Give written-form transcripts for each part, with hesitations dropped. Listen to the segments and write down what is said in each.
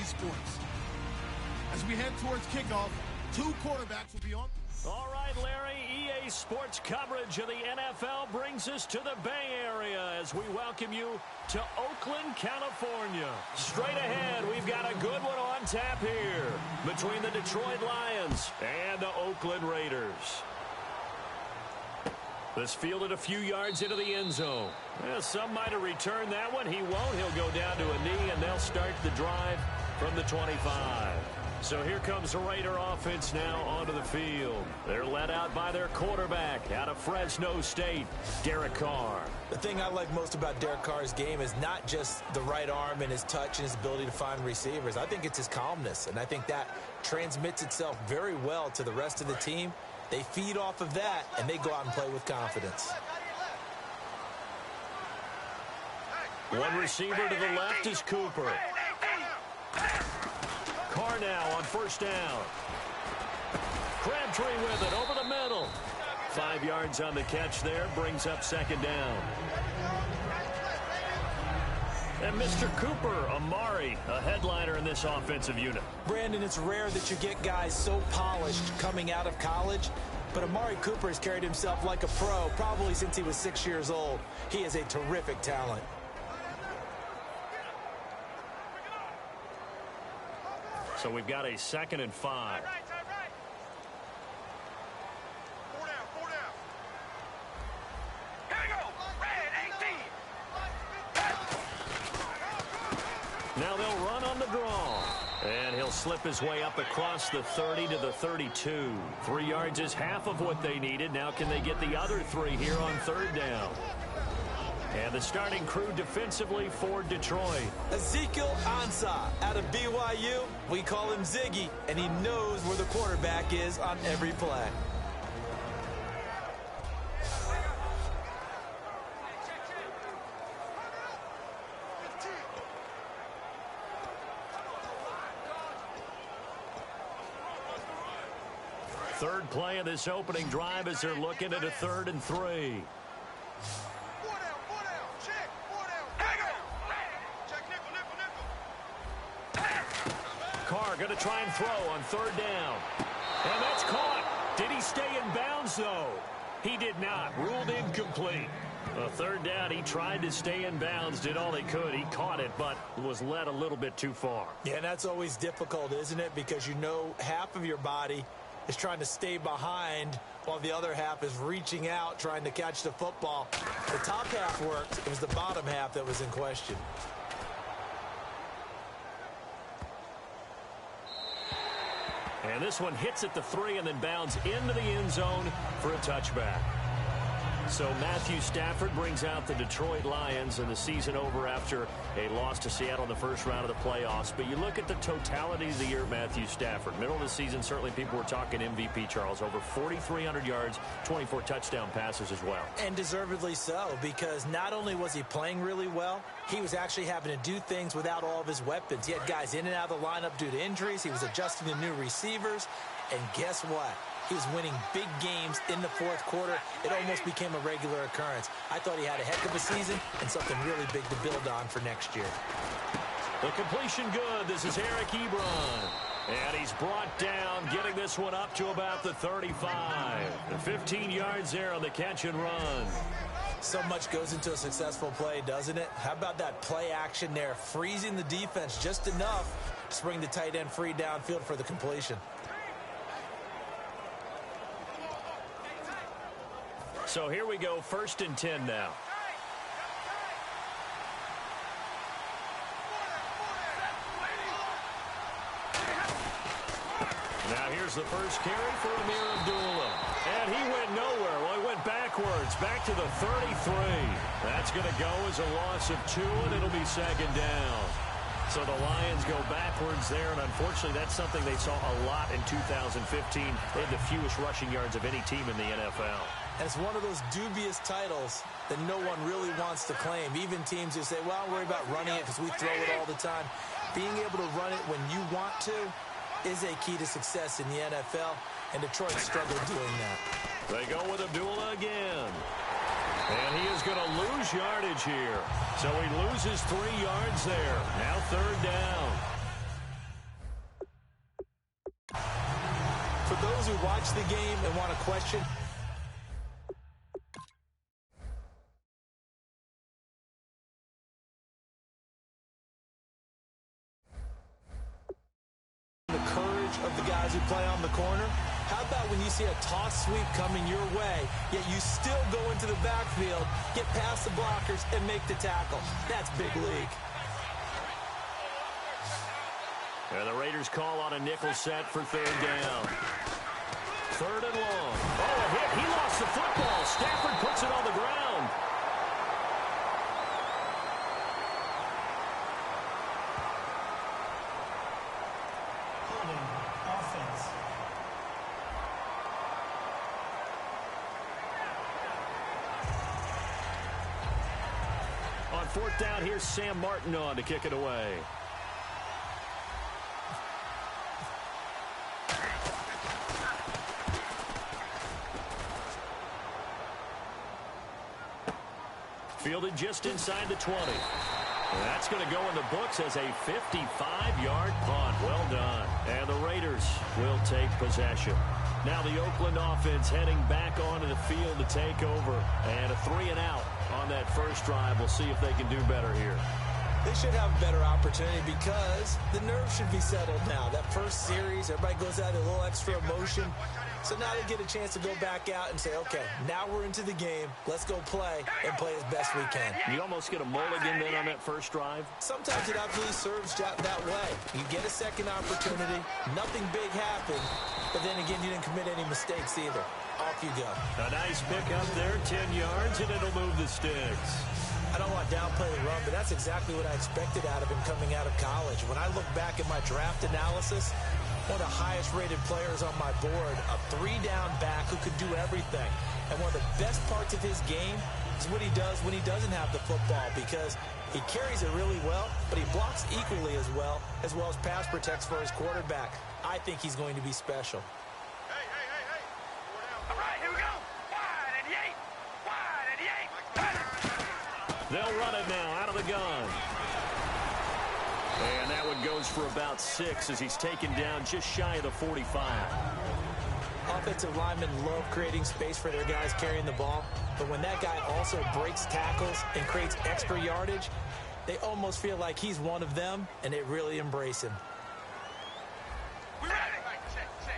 Sports. As we head towards kickoff, two quarterbacks will be on. All right, Larry, EA Sports coverage of the NFL brings us to the Bay Area as we welcome you to Oakland, California. Straight ahead, we've got a good one on tap here between the Detroit Lions and the Oakland Raiders. This fielded a few yards into the end zone. Well, some might have returned that one. He won't. He'll go down to a knee, and they'll start the drive from the 25. So here comes the Raider offense now onto the field. They're led out by their quarterback out of Fresno State, Derek Carr. The thing I like most about Derek Carr's game is not just the right arm and his touch and his ability to find receivers. I think it's his calmness, and I think that transmits itself very well to the rest of the team. They feed off of that, and they go out and play with confidence. One receiver to the left is Cooper. Carr now on first down. Crabtree with it over the middle. 5 yards on the catch there, brings up second down. And Mr. Cooper, Amari, a headliner in this offensive unit. Brandon, it's rare that you get guys so polished coming out of college, but Amari Cooper has carried himself like a pro probably since he was 6 years old. He is a terrific talent. So we've got a 2nd and 5. Now they'll run on the draw. And he'll slip his way up across the 30 to the 32. 3 yards is half of what they needed. Now can they get the other 3 here on third down? And the starting crew defensively for Detroit. Ezekiel Ansah out of BYU. We call him Ziggy, and he knows where the quarterback is on every play. Third play of this opening drive as they're looking at a 3rd and 3. Carr going to try and throw on third down. And that's caught. Did he stay in bounds, though? He did not. Ruled incomplete. Third down, he tried to stay in bounds, did all he could. He caught it, but was led a little bit too far. Yeah, and that's always difficult, isn't it? Because you know half of your body is trying to stay behind while the other half is reaching out, trying to catch the football. The top half worked. It was the bottom half that was in question. And this one hits at the 3 and then bounds into the end zone for a touchback. So Matthew Stafford brings out the Detroit Lions and the season over after a loss to Seattle in the first round of the playoffs. But you look at the totality of the year, Matthew Stafford. Middle of the season, certainly people were talking MVP, Charles. Over 4,300 yards, 24 touchdown passes as well. And deservedly so, because not only was he playing really well, he was actually having to do things without all of his weapons. He had guys in and out of the lineup due to injuries. He was adjusting to new receivers. And guess what? He was winning big games in the fourth quarter. It almost became a regular occurrence. I thought he had a heck of a season and something really big to build on for next year. The completion good. This is Eric Ebron. And he's brought down, getting this one up to about the 35. The 15 yards there on the catch and run. So much goes into a successful play, doesn't it? How about that play action there, freezing the defense just enough to bring the tight end free downfield for the completion. So here we go, 1st and 10 now. Now here's the first carry for Amir Abdullah. And he went nowhere. Well, he went backwards, back to the 33. That's going to go as a loss of 2, and it'll be second down. So the Lions go backwards there, and unfortunately that's something they saw a lot in 2015. They had the fewest rushing yards of any team in the NFL. And it's one of those dubious titles that no one really wants to claim. Even teams who say, well, I'll worry about running it because we throw it all the time. Being able to run it when you want to is a key to success in the NFL, and Detroit struggled doing that. They go with Abdullah again. And he is going to lose yardage here. So he loses 3 yards there. Now third down. those who watch the game and want to question the courage of the guys who play on the corner, how about when you see a toss sweep coming your way, yet you still go into the backfield, get past the blockers, and make the tackle? That's big league. And the Raiders call on a nickel set for third down. Third and long. Oh, a hit. He lost the football. Stafford puts it on the ground. Holding offense. On fourth down, here's Sam Martin on to kick it away. Fielded just inside the 20. That's going to go in the books as a 55-yard punt. Well done. And the Raiders will take possession. Now the Oakland offense heading back onto the field to take over. And a 3-and-out on that first drive. We'll see if they can do better here. They should have a better opportunity because the nerves should be settled now. That first series, everybody goes out with a little extra emotion. So now they get a chance to go back out and say, okay, now we're into the game. Let's go play and play as best we can. You almost get a mulligan then on that first drive. Sometimes it absolutely serves that way. You get a second opportunity. Nothing big happened. But then again, you didn't commit any mistakes either. Off you go. A nice pickup there, 10 yards, and it'll move the sticks. I don't want to downplay the run, but that's exactly what I expected out of him coming out of college. When I look back at my draft analysis, one of the highest-rated players on my board, a three-down back who could do everything. And one of the best parts of his game is what he does when he doesn't have the football, because he carries it really well, but he blocks equally as well as pass protects for his quarterback. I think he's going to be special. All right, here we go. Wide and yank. Wide and yank. They'll run it now out of the gun. And that one goes for about 6 as he's taken down just shy of the 45. Offensive linemen love creating space for their guys carrying the ball, but when that guy also breaks tackles and creates extra yardage, they almost feel like he's one of them, and they really embrace him. We ready? Check, 59,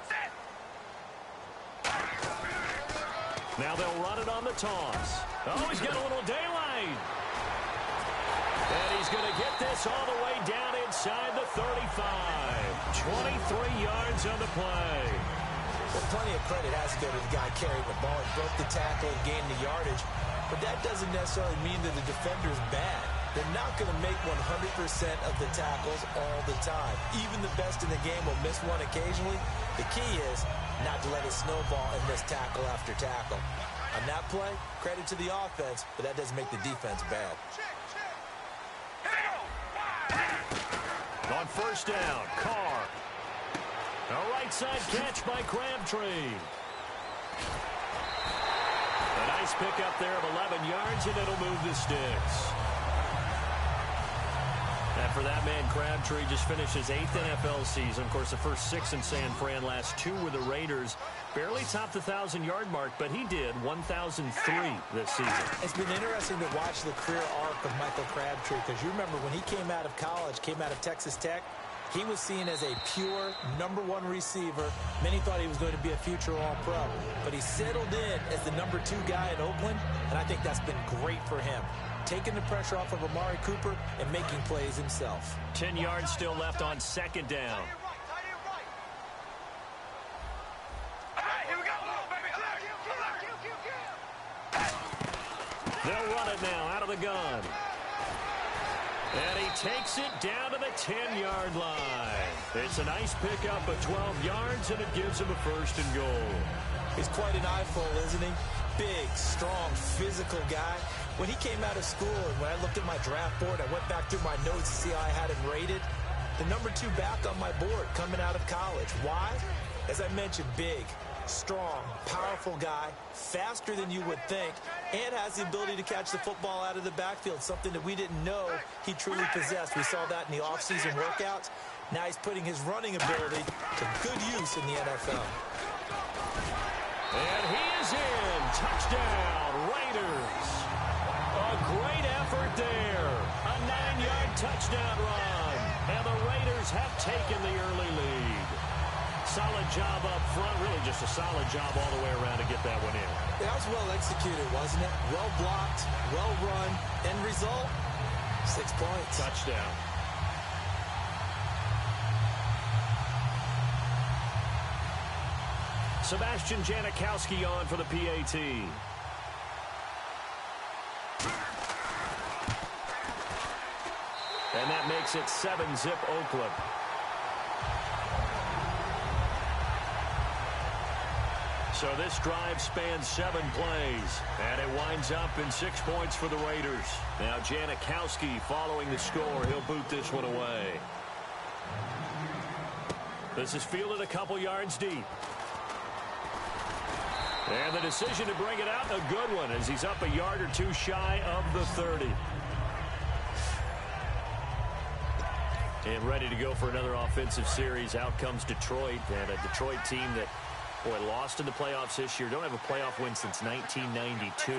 59. Set. Now they'll run it on the toss. Oh, he's got a little daylight. And he's going to get this all the way down inside the 35. 23 yards on the play. Well, plenty of credit has to go to the guy carrying the ball. He broke the tackle and gained the yardage. But that doesn't necessarily mean that the defender's bad. They're not going to make 100% of the tackles all the time. Even the best in the game will miss one occasionally. The key is not to let it snowball and miss tackle after tackle. On that play, credit to the offense, but that doesn't make the defense bad. On first down, Carr. A right side catch by Crabtree. A nice pickup there of 11 yards, and it'll move the sticks. And for that man, Crabtree just finished his 8th NFL season. Of course, the first 6 in San Fran, last 2 with the Raiders. Barely topped the 1,000-yard mark, but he did 1,003 this season. It's been interesting to watch the career arc of Michael Crabtree, because you remember when he came out of college, came out of Texas Tech, he was seen as a pure #1 receiver. Many thought he was going to be a future All-Pro, but he settled in as the #2 guy in Oakland, and I think that's been great for him, taking the pressure off of Amari Cooper and making plays himself. 10 yards still left on second down. They'll run it now out of the gun. And he takes it down to the 10-yard line. It's a nice pickup of 12 yards, and it gives him a first and goal. He's quite an eyeful, isn't he? Big, strong, physical guy. When he came out of school, and when I looked at my draft board, I went back through my notes to see how I had him rated. The #2 back on my board coming out of college. Why? As I mentioned, big, strong, powerful guy, faster than you would think, and has the ability to catch the football out of the backfield, something that we didn't know he truly possessed. We saw that in the offseason workouts. Now he's putting his running ability to good use in the NFL. And he is in. Touchdown, Raiders. A great effort there. A 9-yard touchdown run. And the Raiders have taken the early lead. Solid job up front. Really just a solid job all the way around to get that one in. That was well executed, wasn't it? Well blocked, well run. End result, 6 points. Touchdown. Sebastian Janikowski on for the PAT. And that makes it 7-zip Oakland. So this drive spans 7 plays, and it winds up in 6 points for the Raiders. Now Janikowski following the score. He'll boot this one away. This is fielded a couple yards deep. And the decision to bring it out, a good one, as he's up a yard or two shy of the 30. And ready to go for another offensive series. Out comes Detroit, and a Detroit team that, boy, lost in the playoffs this year. Don't have a playoff win since 1992.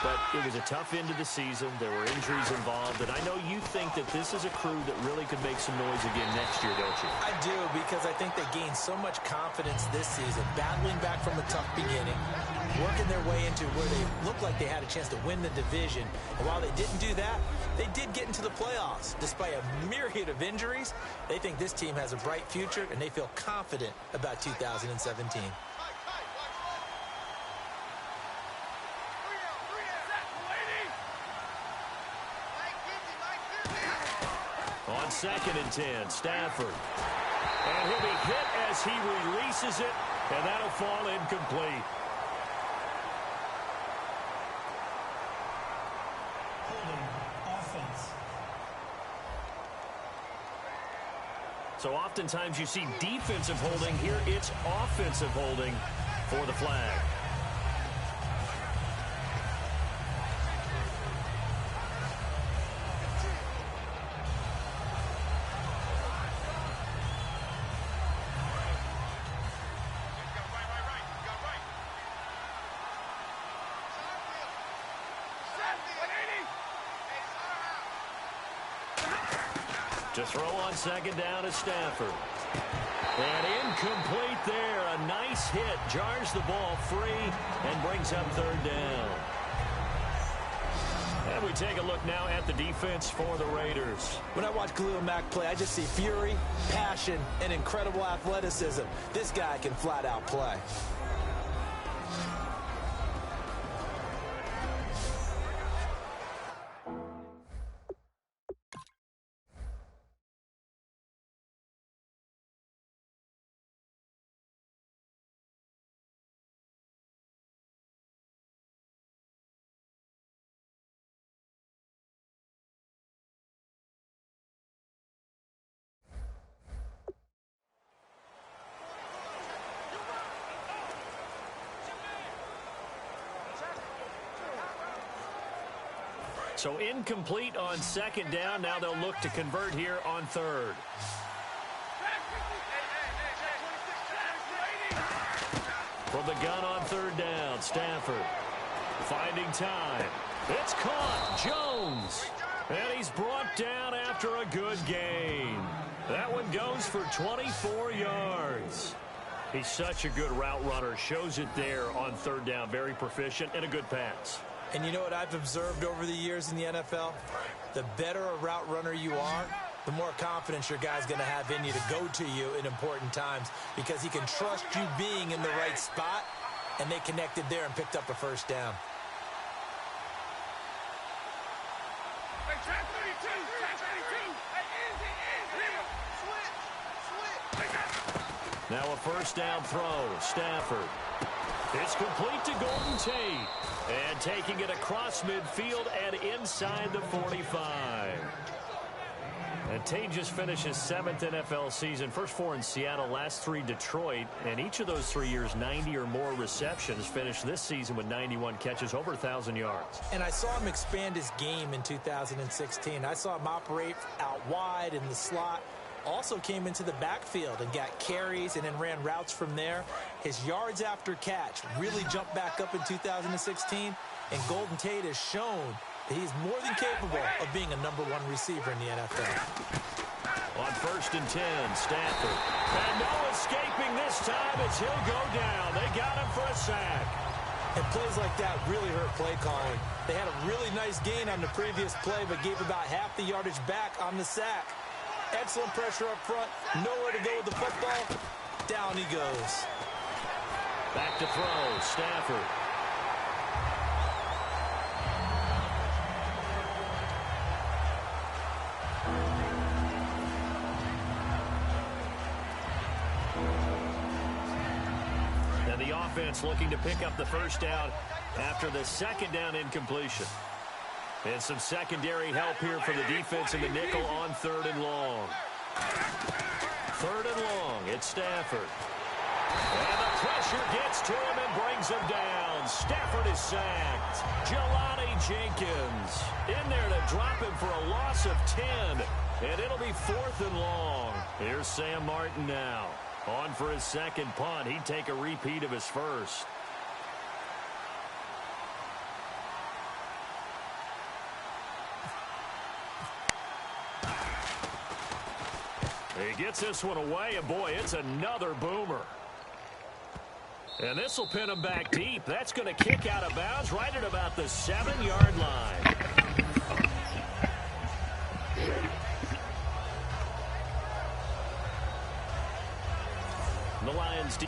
But it was a tough end of the season. There were injuries involved. And I know you think that this is a crew that really could make some noise again next year, don't you? I do, because I think they gained so much confidence this season, battling back from a tough beginning, working their way into where they looked like they had a chance to win the division. And while they didn't do that, they did get into the playoffs. Despite a myriad of injuries, they think this team has a bright future, and they feel confident about 2017. On 2nd and 10, Stafford. And he'll be hit as he releases it, and that'll fall incomplete. Holding offense. So oftentimes you see defensive holding. Here it's offensive holding for the flag. To throw on 2nd down is Stafford. And incomplete there. A nice hit. Jars the ball free and brings up 3rd down. And we take a look now at the defense for the Raiders. When I watch Khalil Mack play, I just see fury, passion, and incredible athleticism. This guy can flat out play. So incomplete on 2nd down. Now they'll look to convert here on 3rd. From the gun on 3rd down, Stafford finding time. It's caught. Jones. And he's brought down after a good gain. That one goes for 24 yards. He's such a good route runner. Shows it there on 3rd down. Very proficient and a good pass. And you know what I've observed over the years in the NFL? The better a route runner you are, the more confidence your guy's going to have in you to go to you in important times, because he can trust you being in the right spot, and they connected there and picked up a 1st down. Now a 1st down throw. Stafford. It's complete to Golden Tate. And taking it across midfield and inside the 45. And Tate just finished his 7th NFL season. First 4 in Seattle, last 3 Detroit. And each of those 3 years, 90 or more receptions. Finished this season with 91 catches, over 1,000 yards. And I saw him expand his game in 2016. I saw him operate out wide in the slot. also came into the backfield and got carries and then ran routes from there. His yards after catch really jumped back up in 2016, and Golden Tate has shown that he's more than capable of being a #1 receiver in the NFL. On 1st and 10, Stafford. And no escaping this time as he'll go down. They got him for a sack. And plays like that really hurt play calling. They had a really nice gain on the previous play, but gave about half the yardage back on the sack. Excellent pressure up front. Nowhere to go with the football. Down he goes. Back to throw, Stafford. And the offense looking to pick up the first down after the 2nd down incompletion. And some secondary help here for the defense in the nickel on 3rd and long. 3rd and long, it's Stafford. And the pressure gets to him and brings him down. Stafford is sacked. Jelani Jenkins in there to drop him for a loss of 10. And it'll be 4th and long. Here's Sam Martin now. On for his 2nd punt. He'd take a repeat of his first. He gets this one away, and boy, it's another boomer. And this will pin him back deep. That's going to kick out of bounds right at about the 7-yard line. The Lions